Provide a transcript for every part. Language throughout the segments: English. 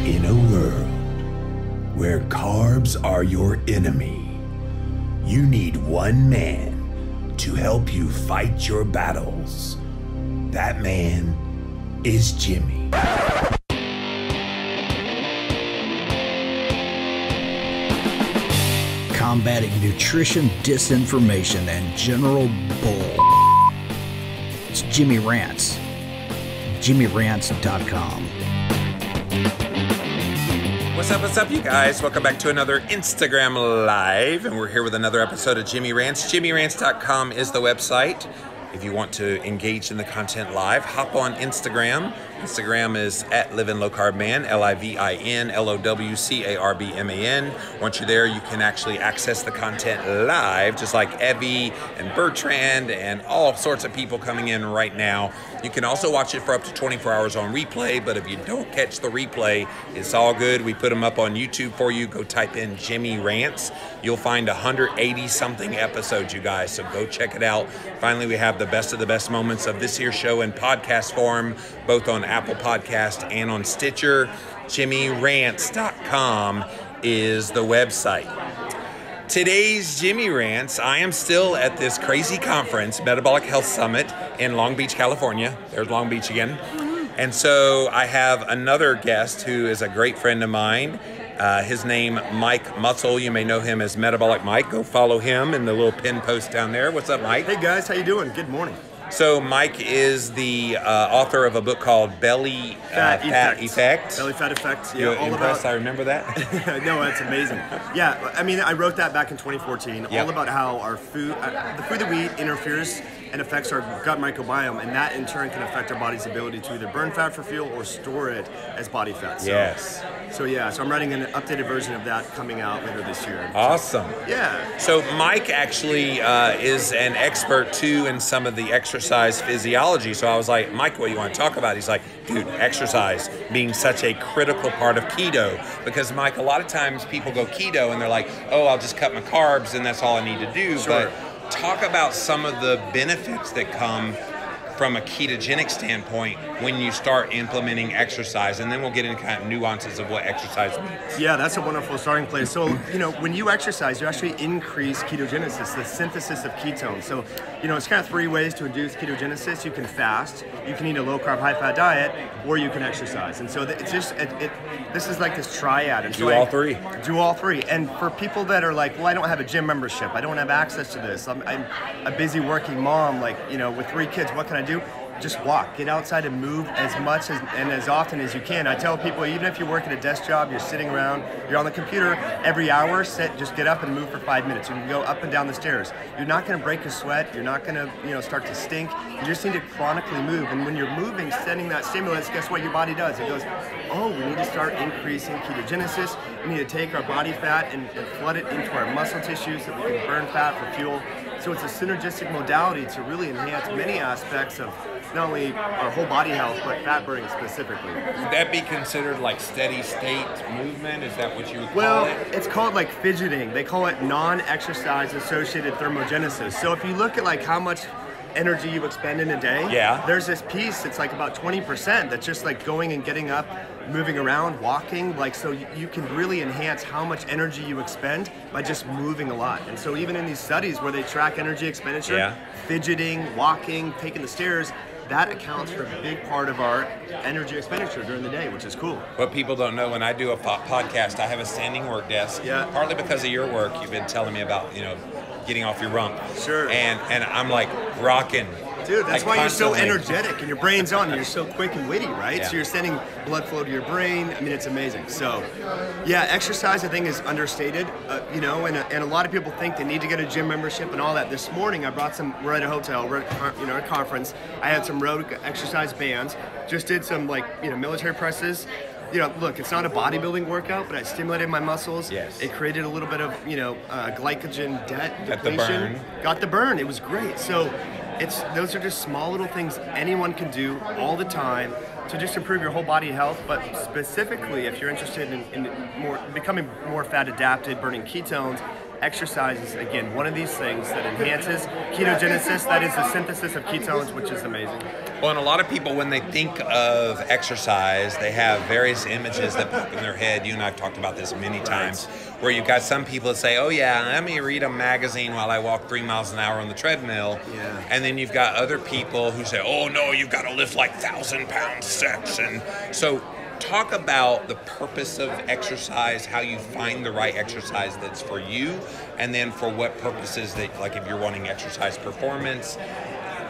In a world where carbs are your enemy, you need one man to help you fight your battles. That man is Jimmy. Combating nutrition disinformation and general bull. It's Jimmy Rants. JimmyRants.com. What's up, you guys? Welcome back to another Instagram Live, and we're here with another episode of Jimmy Rants. JimmyRants.com is the website. If you want to engage in the content live, hop on Instagram. Instagram is at Livin' Low Carb Man, LIVIN LOWCARBMAN. Once you're there, you can actually access the content live, just like Evie and Bertrand and all sorts of people coming in right now. You can also watch it for up to 24 hours on replay, but if you don't catch the replay, it's all good. We put them up on YouTube for you. Go type in Jimmy Rants. You'll find 180-something episodes, you guys, so go check it out. Finally, we have the best of the best moments of this here show in podcast form, both on Apple Podcast and on Stitcher. JimmyRants.com is the website. Today's Jimmy Rants, I am still at this crazy conference, Metabolic Health Summit in Long Beach, California. There's Long Beach again. And so I have another guest who is a great friend of mine. His name, Mike Mutzel. You may know him as Metabolic Mike. Go follow him in the little pin post down there. What's up, Mike? Hey guys, how you doing? Good morning. So Mike is the author of a book called Belly Fat Effect. Belly Fat Effect. Yeah, You're all impressed about. I remember that? No, that's amazing. Yeah, I mean, I wrote that back in 2014. Yep. All about how our food, the food that we eat, interferes and affects our gut microbiome, and that in turn can affect our body's ability to either burn fat for fuel or store it as body fat. So, Yes. So I'm writing an updated version of that coming out later this year. Awesome. Yeah. So Mike actually is an expert too in some of the exercise physiology. So I was like, Mike, what do you want to talk about? He's like, dude, exercise being such a critical part of keto. Because Mike, a lot of times people go keto and they're like, oh, I'll just cut my carbs and that's all I need to do. Sure. But talk about some of the benefits that come from a ketogenic standpoint when you start implementing exercise, and then we'll get into kind of nuances of what exercise means. Yeah, that's a wonderful starting place. So, when you exercise, you actually increase ketogenesis, the synthesis of ketones. So, it's kind of three ways to induce ketogenesis. You can fast, you can eat a low-carb, high-fat diet, or you can exercise. And so it's just, this is like this triad. And Do all three. Do all three. And for people that are like, well, I don't have a gym membership, I don't have access to this, I'm a busy working mom, with 3 kids, what can I do? Just walk, get outside and move as much and as often as you can. I tell people, even if you work at a desk job, you're sitting around, you're on the computer, every hour, just get up and move for 5 minutes. You can go up and down the stairs. You're not gonna break a sweat, you're not gonna start to stink. You just need to chronically move. And when you're moving, sending that stimulus, guess what your body does? It goes, oh, we need to start increasing ketogenesis. We need to take our body fat and flood it into our muscle tissue so we can burn fat for fuel. So it's a synergistic modality to really enhance many aspects of not only our whole body health, but fat burning specifically. Would that be considered like steady state movement? Is that what you would call Well, it? it's called like fidgeting. They call it non-exercise associated thermogenesis. So if you look at like how much energy you expend in a day, Yeah. there's this piece that's like about 20% that's just like going and getting up, moving around, walking, so you can really enhance how much energy you expend by just moving a lot. And so even in these studies where they track energy expenditure, Yeah. fidgeting, walking, taking the stairs, that accounts for a big part of our energy expenditure during the day, which is cool. What people don't know, when I do a podcast, I have a standing work desk. Yeah. Partly because of your work, you've been telling me about, getting off your rump. Sure. And I'm like rocking. Dude, that's like why you're so constantly. energetic and your brain's on and you're so quick and witty, right? Yeah. So you're sending blood flow to your brain. I mean, it's amazing. So, yeah, exercise I think is understated, and a lot of people think they need to get a gym membership and all that. This morning I brought we're at a hotel, we're at a conference. I had some road exercise bands, just did some military presses. Look, it's not a bodybuilding workout, but I stimulated my muscles. Yes. It created a little bit of, glycogen Got the depletion. burn. Got the burn. It was great. So those are just small little things anyone can do all the time to just improve your whole body health. But specifically, if you're interested in becoming more fat adapted, burning ketones, exercise is, again, one of these things that enhances ketogenesis. That is the synthesis of ketones, which is amazing. Well, and a lot of people, when they think of exercise, they have various images that pop in their head. You and I have talked about this many times, where you've got some people that say, oh yeah, let me read a magazine while I walk 3 miles an hour on the treadmill. Yeah. And then you've got other people who say, oh no, you've got to lift like 1,000-pound sets. And so talk about the purpose of exercise, how you find the right exercise that's for you, and then for what purposes that, like if you're wanting exercise performance,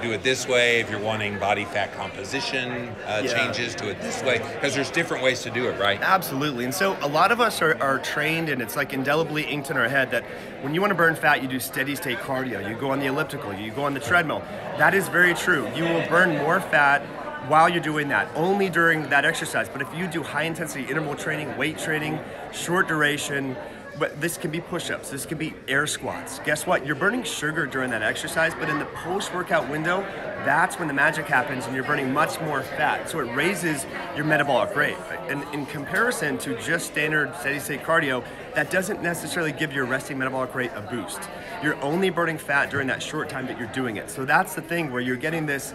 do it this way. If you're wanting body fat composition changes, do it this way. Because there's different ways to do it, right? Absolutely. And so a lot of us are trained, and it's like indelibly inked in our head that when you want to burn fat, you do steady state cardio. You go on the elliptical, you go on the treadmill. That is very true. You will burn more fat while you're doing that, only during that exercise. But if you do high intensity interval training, weight training, short duration, but this can be push-ups, this can be air squats. Guess what? You're burning sugar during that exercise, but in the post-workout window, that's when the magic happens and you're burning much more fat. So it raises your metabolic rate. And in comparison to just standard steady-state cardio, that doesn't necessarily give your resting metabolic rate a boost. You're only burning fat during that short time that you're doing it. So that's the thing where you're getting this,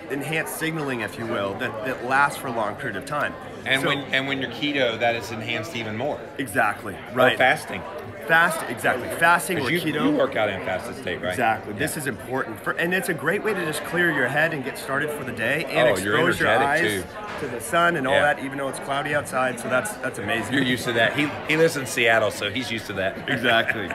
enhanced signaling, if you will, that lasts for a long period of time. And when you're keto, that is enhanced even more. Exactly. Right. Or fasting. Fasting or keto. You work out in fasted state, right? Exactly. Yeah. This is important, and it's a great way to just clear your head and get started for the day, and expose your eyes to the sun and all that, even though it's cloudy outside. So that's amazing. You're used to that. He lives in Seattle, so he's used to that. Exactly.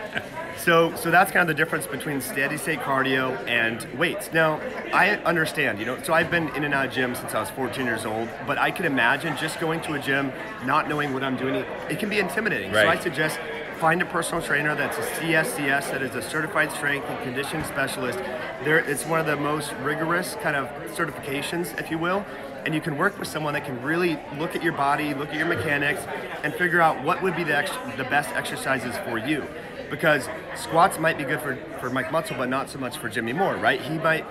So that's kind of the difference between steady state cardio and weights. Now, I understand, so I've been in and out of gym since I was 14 years old, but I can imagine just going to a gym, not knowing what I'm doing, it can be intimidating. Right. So I suggest find a personal trainer that's a CSCS, that is a certified strength and conditioning specialist. It's one of the most rigorous kind of certifications, if you will. And you can work with someone that can really look at your body, look at your mechanics, and figure out what would be the best exercises for you. Because squats might be good for Mike Mutzel, but not so much for Jimmy Moore, right? He might,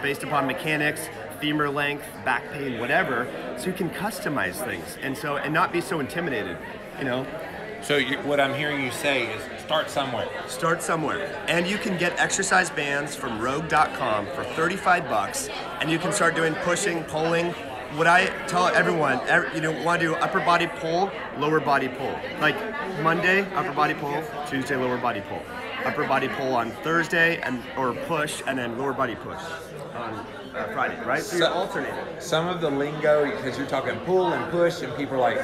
based upon mechanics, femur length, back pain, whatever, so you can customize things and not be so intimidated, So what I'm hearing you say is start somewhere. Start somewhere. And you can get exercise bands from rogue.com for $35, and you can start doing pushing, pulling. What I tell everyone, want to do upper body pull, lower body pull. Like Monday, upper body pull, Tuesday, lower body pull. Upper body pull on Thursday, or push, and then lower body push on Friday, right? So you're alternating. Some of the lingo, because you're talking pull and push, and people are like,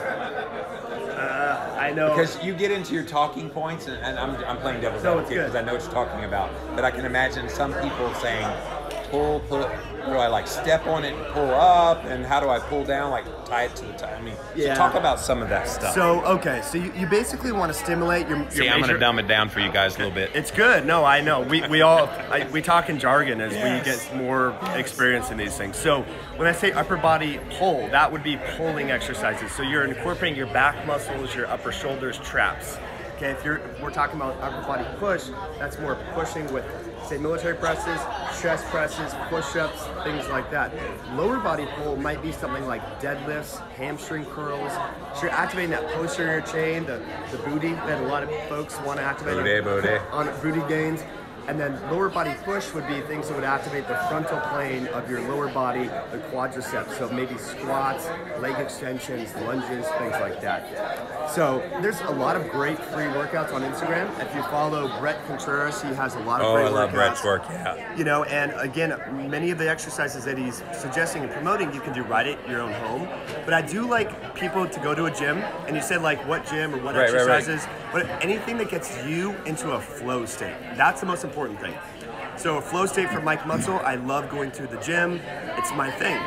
I know. Because you get into your talking points, and I'm playing devil's advocate because I know what you're talking about. But I can imagine some people saying, pull, do I step on it and pull up, and how do I pull down, tie it to the tie? So talk about some of that stuff. So you basically want to stimulate your See, I'm going to dumb it down for you guys a little bit. It's good. No, I know. We all we talk in jargon as we get more experience in these things. So when I say upper body pull, that would be pulling exercises. So you're incorporating your back muscles, your upper shoulders, traps. Okay, if we're talking about upper body push, that's more pushing with, say, military presses, chest presses, push-ups, things like that. Lower body pull might be something like deadlifts, hamstring curls. So you're activating that posterior chain, the booty that a lot of folks want to activate on booty gains. And then lower body push would be things that would activate the frontal plane of your lower body, the quadriceps. So maybe squats, leg extensions, lunges, things like that. So there's a lot of great free workouts on Instagram. If you follow Brett Contreras, he has a lot of great workouts. Oh, I love Brett's work, yeah. And again, many of the exercises that he's suggesting and promoting, you can do right at your own home. But I do like people to go to a gym, and you said what gym or what exercises, but anything that gets you into a flow state. That's the most important thing. So a flow state for Mike Mutzel, I love going to the gym. It's my thing.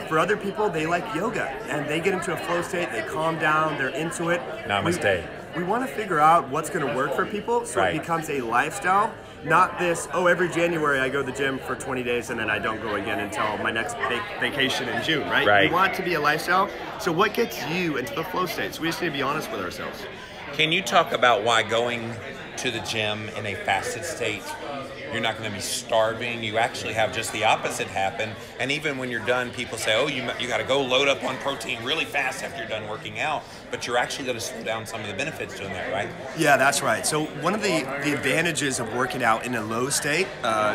For other people, they like yoga, and they get into a flow state, they calm down, they're into it. Namaste. We want to figure out what's going to work for people so it becomes a lifestyle, not this, every January I go to the gym for 20 days and then I don't go again until my next vacation in June, right? We want it to be a lifestyle. So what gets you into the flow state? So we just need to be honest with ourselves. Can you talk about why going to the gym in a fasted state, You're not going to be starving. You actually have just the opposite happen. And even when you're done, people say, oh, you got to go load up on protein really fast after you're done working out. But you're actually going to slow down some of the benefits doing that, right? Yeah, that's right. So one of the advantages of working out in a low state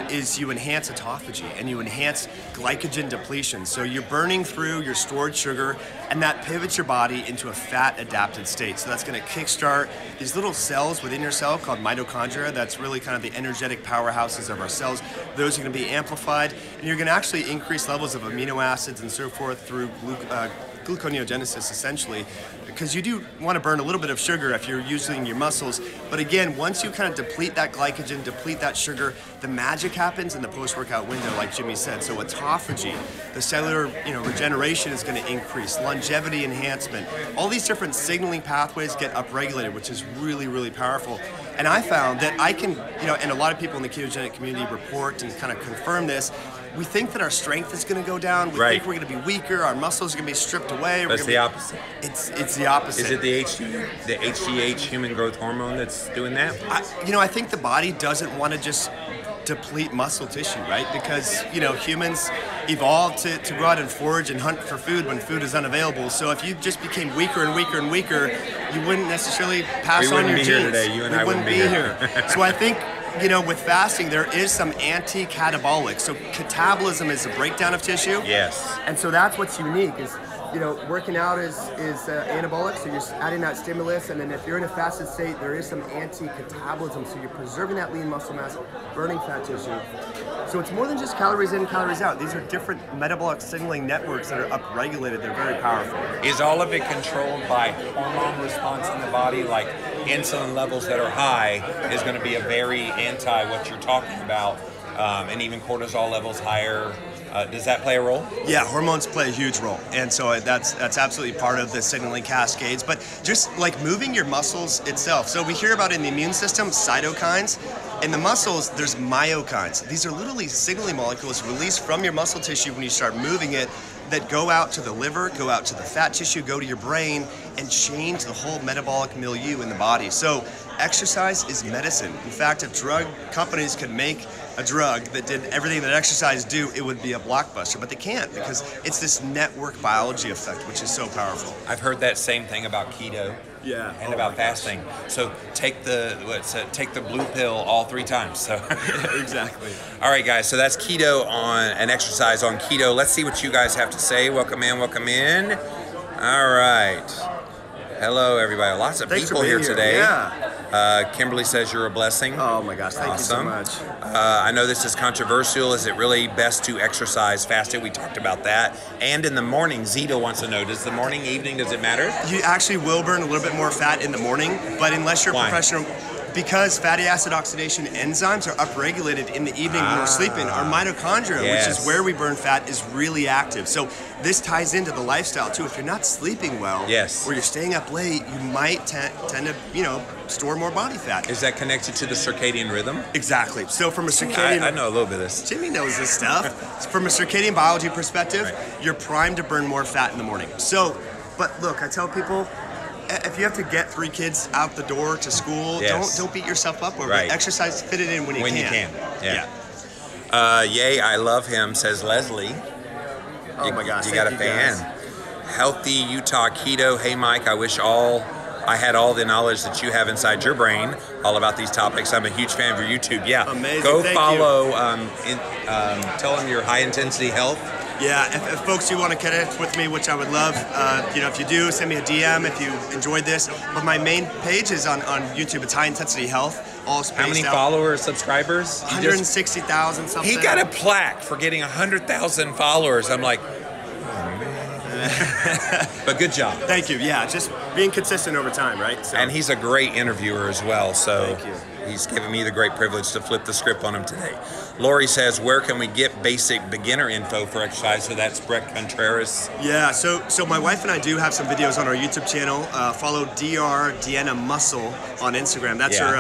is you enhance autophagy and you enhance glycogen depletion. So you're burning through your stored sugar, and that pivots your body into a fat adapted state. So that's going to kickstart these little cells within your cell called mitochondria. That's really kind of the energetic powerhouses of our cells. Those are going to be amplified, and you're going to actually increase levels of amino acids and so forth through gluconeogenesis, essentially, because you do want to burn a little bit of sugar if you're using your muscles. But again, once you kind of deplete that glycogen, deplete that sugar, the magic happens in the post-workout window, like Jimmy said. So autophagy, the cellular regeneration is going to increase, longevity enhancement, all these different signaling pathways get upregulated, which is really, really powerful. And I found that I can, and a lot of people in the ketogenic community report and kind of confirm this, we think that our strength is going to go down. We think we're going to be weaker. Our muscles are going to be stripped away. That's the opposite. It's the opposite. Is it the HGH, human growth hormone, that's doing that? I think the body doesn't want to just deplete muscle tissue, right? Because, humans evolved to go out and forage and hunt for food when food is unavailable. So if you just became weaker and weaker and weaker, you wouldn't necessarily pass on your genes. We wouldn't be here today. You and I wouldn't be here. So I think, with fasting, there is some anti-catabolic. So catabolism is a breakdown of tissue. Yes. And so that's what's unique is, working out is anabolic, so you're adding that stimulus, and then if you're in a fasted state, there is some anti-catabolism, so you're preserving that lean muscle mass, burning fat tissue. So it's more than just calories in, calories out. These are different metabolic signaling networks that are upregulated. They're very powerful. Is all of it controlled by hormone response in the body, like insulin levels that are high is going to be a very anti what you're talking about, and even cortisol levels higher? Does that play a role? Yeah, hormones play a huge role, and so that's absolutely part of the signaling cascades. But just like moving your muscles itself. So we hear about in the immune system cytokines. In the muscles, there's myokines. These are literally signaling molecules released from your muscle tissue when you start moving it that go out to the liver, go out to the fat tissue, go to your brain, and change the whole metabolic milieu in the body. So exercise is medicine. In fact, if drug companies could make a drug that did everything that exercise do, it would be a blockbuster, but they can't because it's this network biology effect, which is so powerful. I've heard that same thing about keto. Yeah. And about fasting. So take the blue pill all 3 times. So exactly. All right, guys. So that's keto on an exercise on keto. Let's see what you guys have to say. Welcome in. Welcome in. All right. Hello, everybody. Lots of people here today. Yeah. Kimberly says you're a blessing. Oh my gosh, thank you so much. I know this is controversial. Is it really best to exercise fasted? We talked about that. And in the morning, Zita wants to know, does the morning, evening, does it matter? You actually will burn a little bit more fat in the morning, but unless you're a professional, because fatty acid oxidation enzymes are upregulated in the evening when we're sleeping, our mitochondria, which is where we burn fat, is really active. So this ties into the lifestyle too. If you're not sleeping well, or you're staying up late, you might tend to, store more body fat. Is that connected to the circadian rhythm? Exactly. So from a circadian... I know a little bit of this. Jimmy knows this stuff. From a circadian biology perspective, you're primed to burn more fat in the morning. So, but look, I tell people, if you have to get 3 kids out the door to school, don't beat yourself up over it. Exercise, fit it in when you can. Yay, I love him, says Leslie. Oh my gosh, you got a fan. Healthy Utah Keto. Hey Mike, I wish I had all the knowledge that you have inside your brain all about these topics. I'm a huge fan of your YouTube. Yeah, amazing. Go follow. Tell them your high intensity health. Yeah, if folks do want to connect with me, which I would love, if you do, send me a DM if you enjoyed this. But my main page is on YouTube. It's High Intensity Health, all spaced out. How many followers, subscribers? 160,000 something. He got a plaque for getting 100,000 followers. I'm like, but good job. Thank you. Yeah, just being consistent over time, right? So. And he's a great interviewer as well. So thank you. He's given me the great privilege to flip the script on him today. Lori says, where can we get basic beginner info for exercise? So that's Brett Contreras. Yeah, so my wife and I do have some videos on our YouTube channel. Follow Dr. Deanna Muscle on Instagram. That's her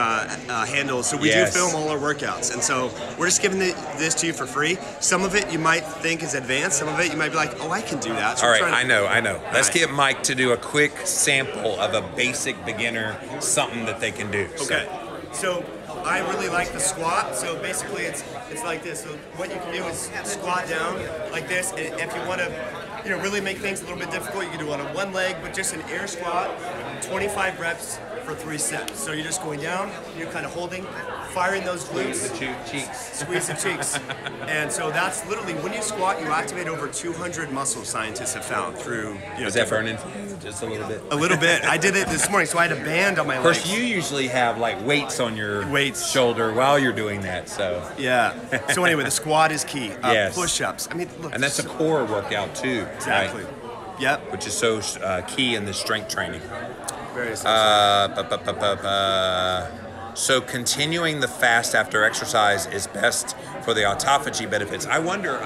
handle. So we do film all our workouts. And so we're just giving this to you for free. Some of it you might think is advanced. Some of it you might be like, oh, I can do that. So all right, I know. Let's get Mike to do a quick sample of a basic beginner, something that they can do. Okay. So I really like the squat. So basically, it's like this. So what you can do is squat down like this. And if you want to, really make things a little bit difficult, you can do it on one leg, but just an air squat, 25 reps for 3 sets. So you're just going down, you're kind of holding, firing those glutes. Squeeze the cheeks. Squeeze the cheeks. And so that's literally, when you squat, you activate over 200 muscles, scientists have found through, Is that burning for you just a little bit? A little bit. I did it this morning, so I had a band on my Of legs. course, you usually have like weights on your shoulder while you're doing that, so. Yeah. So anyway, the squat is key. Yes. Push-ups. I mean, look. And that's a core workout too. Exactly. Right? Yep. Which is so key in the strength training. Very essential. So continuing the fast after exercise is best for the autophagy benefits. I wonder,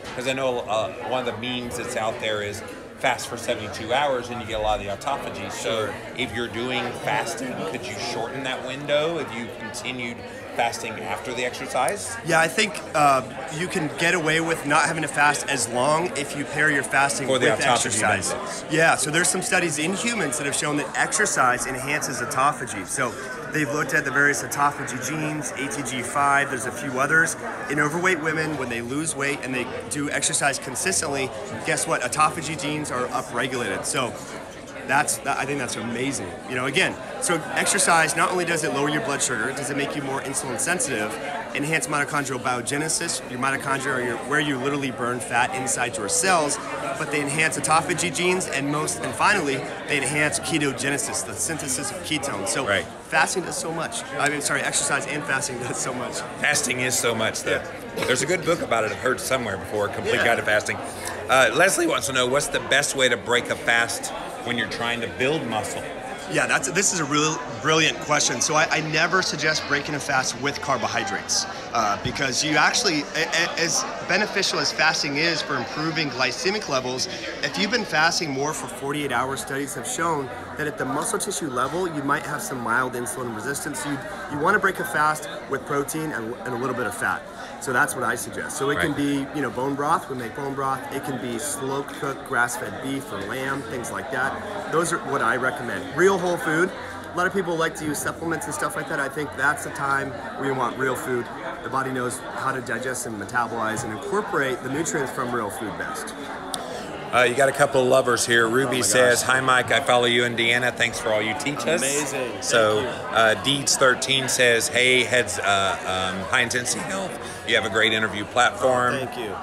because I know one of the memes that's out there is fast for 72 hours and you get a lot of the autophagy. So if you're doing fasting, could you shorten that window if you continued fasting after the exercise? Yeah, I think you can get away with not having to fast as long if you pair your fasting with exercise. Benefits. Yeah, so there's some studies in humans that have shown that exercise enhances autophagy. So they've looked at the various autophagy genes, ATG5, there's a few others. In overweight women, when they lose weight and they do exercise consistently, guess what? Autophagy genes are upregulated. So I think that's amazing. Again, so exercise, not only does it lower your blood sugar, does it make you more insulin sensitive, enhance mitochondrial biogenesis. Your mitochondria are where you literally burn fat inside your cells, but they enhance autophagy genes, and finally, they enhance ketogenesis, the synthesis of ketones. So fasting does so much. Exercise and fasting does so much. Fasting is so much, though. Yeah. There's a good book about it I've heard somewhere before, Complete Guide to Fasting. Leslie wants to know, what's the best way to break a fast when you're trying to build muscle? Yeah, this is a real brilliant question. So I never suggest breaking a fast with carbohydrates because you actually, as beneficial as fasting is for improving glycemic levels, if you've been fasting more for 48 hours, studies have shown that at the muscle tissue level, you might have some mild insulin resistance. So you want to break a fast with protein and a little bit of fat. So that's what I suggest. So it can be, bone broth. We make bone broth. It can be slow cooked grass-fed beef or lamb, things like that. Those are what I recommend. Real whole food. A lot of people like to use supplements and stuff like that. I think that's the time where you want real food. The body knows how to digest and metabolize and incorporate the nutrients from real food best. You got a couple of lovers here. Ruby says, "Hi Mike, I follow you in Deanna. Thanks for all you teach us." Amazing. So Deeds13 says, "Hey, heads High Intensity Health. You have a great interview platform." Thank you.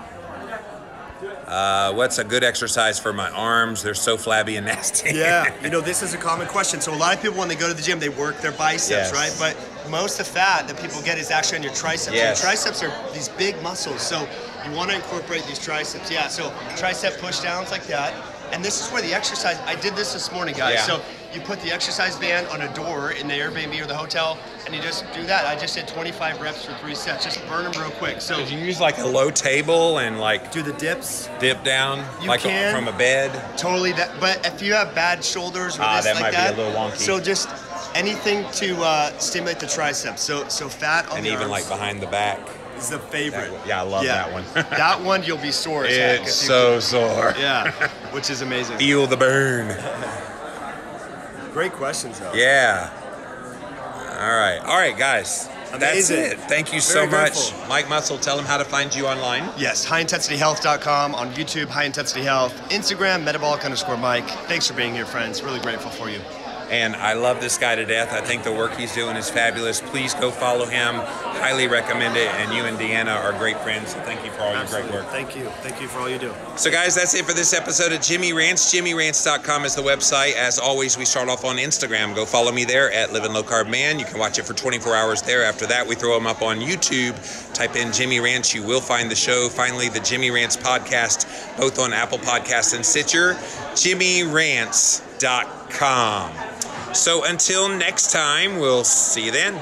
What's a good exercise for my arms? They're so flabby and nasty. Yeah, this is a common question. So a lot of people, when they go to the gym, they work their biceps, right? But most of the fat that people get is actually on your triceps. Yes. Your triceps are these big muscles, so you want to incorporate these triceps. Yeah, so tricep push downs like that. And this is where the exercise, I did this morning, guys. Yeah. So you put the exercise band on a door in the Airbnb or the hotel, and you just do that. I just did 25 reps for 3 sets. Just burn them real quick. So did you use like a low table and like do the dips? Dip down, you like can, from a bed? Totally. But if you have bad shoulders or this that like might that, be a little wonky. So just anything to stimulate the triceps. So fat on and the even arms like behind the back. Is the favorite. I love that one. That one you'll be sore as heck. It's so sore. Yeah, which is amazing. Feel the burn. Great questions, though. Yeah. All right, guys. Amazing. That's it. Thank you so much. Grateful. Mike Mutzel, tell them how to find you online. Yes, highintensityhealth.com, on YouTube, High Intensity Health, Instagram, metabolic_Mike. Thanks for being here, friends. Really grateful for you. And I love this guy to death. I think the work he's doing is fabulous. Please go follow him. Highly recommend it. And you and Deanna are great friends. So thank you for all your great work. Thank you. Thank you for all you do. So guys, that's it for this episode of Jimmy Rants. JimmyRants.com is the website. As always, we start off on Instagram. Go follow me there at Living Low Carb Man. You can watch it for 24 hours there. After that, we throw them up on YouTube. Type in Jimmy Rants. You will find the show. Finally, the Jimmy Rants podcast, both on Apple Podcasts and Stitcher. JimmyRants.com. So until next time, we'll see you then.